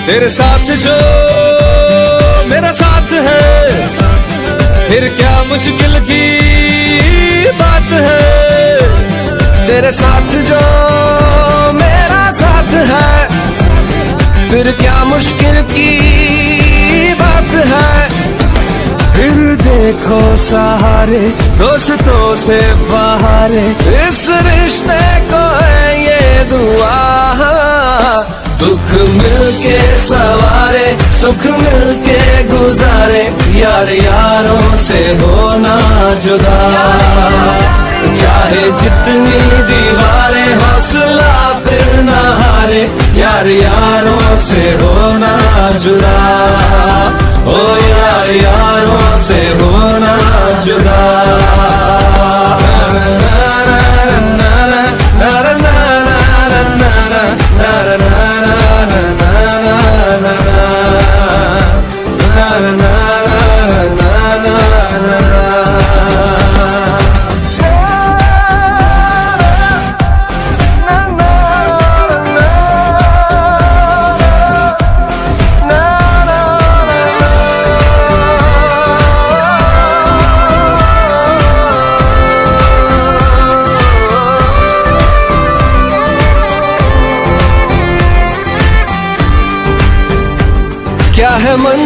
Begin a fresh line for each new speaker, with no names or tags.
तेरे साथ जो मेरा साथ है, फिर क्या मुश्किल की बात है।
तेरे साथ जो मेरा साथ है, फिर क्या मुश्किल की बात है।
फिर देखो सहारे दोस्तों से बहारे,
इस रिश्ते को है ये दुआ।
दुख मिलके सवारे, सुख मिलके गुजारे, यार यारों से होना जुदा। चाहे जितनी दीवारें, हौसला फिर न हारे, यार यारों से होना जुदा। ओ यार यारों से होना जुदा।
क्या है मन